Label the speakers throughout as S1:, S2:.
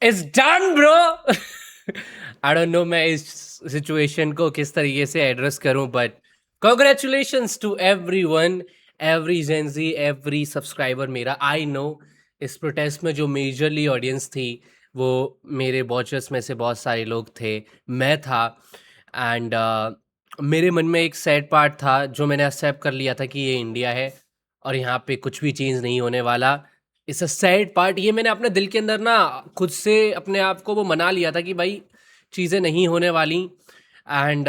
S1: It's done bro. I don't know मैं इस situation को किस तरीके से एड्रेस करूं, but congratulations to everyone, every Gen Z, every subscriber मेरा। आई नो इस प्रोटेस्ट में जो मेजरली ऑडियंस थी वो मेरे वॉचर्स में से बहुत सारे लोग थे, मैं था। एंड मेरे मन में एक सैड पार्ट था जो मैंने एक्सेप्ट कर लिया था कि ये इंडिया है और यहाँ पे कुछ भी चेंज नहीं होने वाला। It's a sad part. ये मैंने अपने दिल के अंदर ना खुद से अपने आप को वो मना लिया था कि भाई चीज़ें नहीं होने वाली। एंड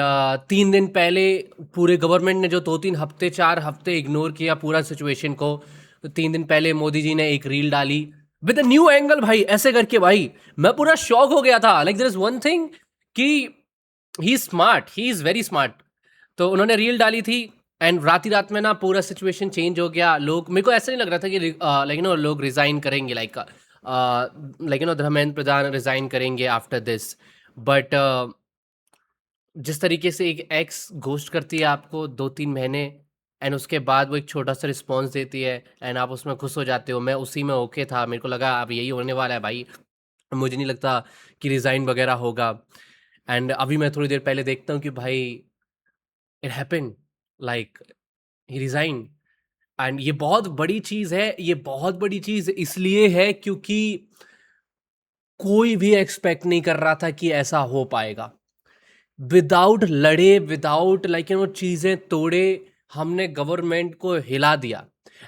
S1: 3 दिन पहले पूरे गवर्नमेंट ने जो 2-3 हफ्ते 4 हफ्ते इग्नोर किया पूरा सिचुएशन को, तो 3 दिन पहले मोदी जी ने एक रील डाली विद अ न्यू एंगल भाई, ऐसे करके भाई मैं पूरा शॉक हो गया था। Like there is one thing कि he is smart, he is very smart. तो उन्होंने रील डाली थी एंड रात ही रात में ना पूरा सिचुएशन चेंज हो गया। लोग, मेरे को ऐसा नहीं लग रहा था कि लाइक नो लोग रिजाइन करेंगे, like no Dharmendra Pradhan resign करेंगे आफ्टर दिस। बट जिस तरीके से एक एक्स घोस्ट करती है आपको 2-3 महीने एंड उसके बाद वो एक छोटा सा रिस्पॉन्स देती है एंड आप उसमें खुश हो जाते हो, मैं उसी में ओके था। मेरे को लगा अब यही होने वाला है भाई, मुझे नहीं लगता कि रिज़ाइन वगैरह होगा। एंड अभी मैं थोड़ी देर पहले देखता हूँ कि भाई it happened, like he resign. And ये बहुत बड़ी चीज़ है, ये बहुत बड़ी चीज़ इसलिए है क्योंकि कोई भी एक्सपेक्ट नहीं कर रहा था कि ऐसा हो पाएगा। विदाउट लड़े, विदाउट लाइक वो चीज़ें तोड़े, हमने गवर्नमेंट को हिला दिया।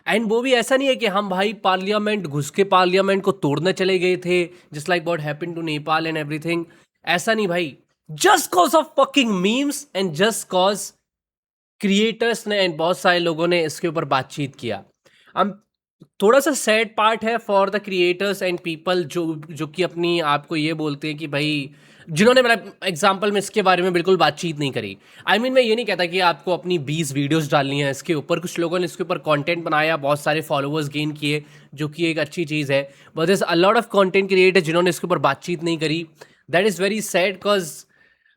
S1: एंड वो भी ऐसा नहीं है कि हम भाई पार्लियामेंट घुस के पार्लियामेंट को तोड़ने चले गए थे, just like what happened to Nepal and everything. ऐसा नहीं भाई, just cause of fucking memes and just cause creators ने एंड बहुत सारे लोगों ने इसके ऊपर बातचीत किया। हम थोड़ा सा सैड पार्ट है for the creators and people जो जो कि अपनी आपको ये बोलते हैं कि भाई, जिन्होंने मेरा एग्जाम्पल में इसके बारे में बिल्कुल बातचीत नहीं करी। आई मीन मैं ये नहीं कहता कि आपको अपनी 20 वीडियोस डालनी है इसके ऊपर। कुछ लोगों ने इसके ऊपर कंटेंट बनाया, बहुत सारे फॉलोअर्स गेन किए, जो कि एक अच्छी चीज़ है। But there is a lot of content creator जिन्होंने इसके ऊपर बातचीत नहीं करी। That is very sad because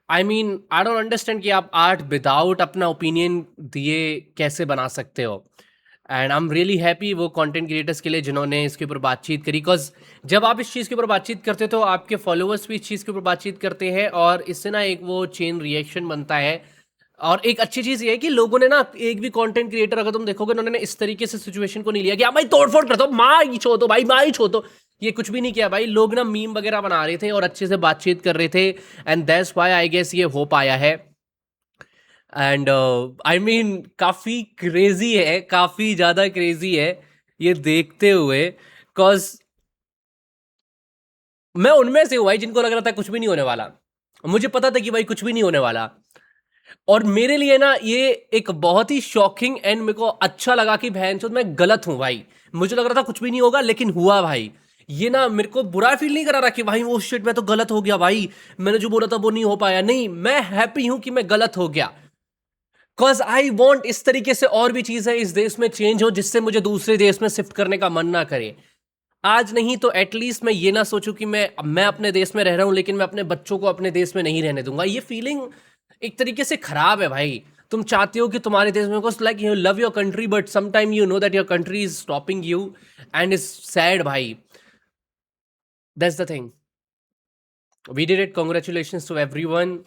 S1: I mean I don't understand कि आप आर्ट विदाउट अपना ओपिनियन दिए कैसे बना सकते हो। And I am really happy वो कंटेंट क्रिएटर्स के लिए जिन्होंने इसके ऊपर बातचीत करी, बिकॉज जब आप इस चीज़ के ऊपर बातचीत करते हो तो आपके फॉलोअर्स भी इस चीज़ के ऊपर बातचीत करते हैं और इससे ना एक वो चेन रिएक्शन बनता है। और एक अच्छी चीज़ ये है कि लोगों ने ना, एक भी कंटेंट क्रिएटर अगर तुम देखोगे उन्होंने इस तरीके से सिचुएशन को नहीं लिया कि हाँ भाई तोड़फोड़ कर दो, माँ ही छो दो भाई, माँ ही छो दो। ये कुछ भी नहीं किया भाई। लोग ना मीम वगैरह बना रहे थे और अच्छे से बातचीत कर रहे थे and that's why I guess ये हो पाया है। एंड आई मीन काफ़ी क्रेजी है, काफ़ी ज़्यादा क्रेजी है ये देखते हुए, बिकॉज मैं उनमें से हूँ भाई जिनको लग रहा था कुछ भी नहीं होने वाला। मुझे पता था कि भाई कुछ भी नहीं होने वाला। और मेरे लिए ना ये एक बहुत ही शॉकिंग एंड मेरे को अच्छा लगा कि भैंचोद मैं गलत हूँ भाई। मुझे लग रहा था कुछ भी नहीं होगा लेकिन हुआ भाई। ये ना मेरे को बुरा फील नहीं करा रहा कि भाई वो शिट मैं तो गलत हो गया भाई, मैंने जो बोला था वो नहीं हो पाया। नहीं, मैं हैप्पी हूं कि मैं गलत हो गया। बिकॉज आई वॉन्ट इस तरीके से और भी चीजें इस देश में चेंज हो जिससे मुझे दूसरे देश में शिफ्ट करने का मन ना करे। आज नहीं तो एटलीस्ट मैं ये ना सोचूं कि मैं अपने देश में रह रहा हूं लेकिन मैं अपने बच्चों को अपने देश में नहीं रहने दूंगा। ये फीलिंग एक तरीके से खराब है भाई। तुम चाहते हो कि तुम्हारे देश में, like you love your country but sometime you know that your country is stopping you and is sad भाई। That's the thing. We did it, congratulations to everyone.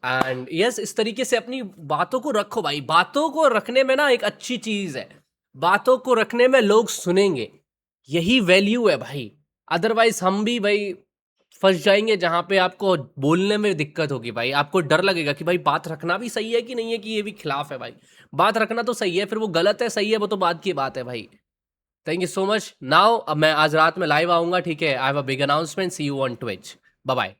S1: And yes, इस तरीके से अपनी बातों को रखो भाई। बातों को रखने में ना एक अच्छी चीज है, बातों को रखने में लोग सुनेंगे, यही वैल्यू है भाई। अदरवाइज हम भी भाई फंस जाएंगे जहां पे आपको बोलने में दिक्कत होगी भाई। आपको डर लगेगा कि भाई बात रखना भी सही है कि नहीं है, कि ये भी खिलाफ है भाई। बात रखना तो सही है, फिर वो गलत है सही है वो तो बात की बात है भाई। Thank you so much. Now अब मैं आज रात में लाइव आऊंगा, ठीक है। I have a big announcement, see you on Twitch. Bye bye.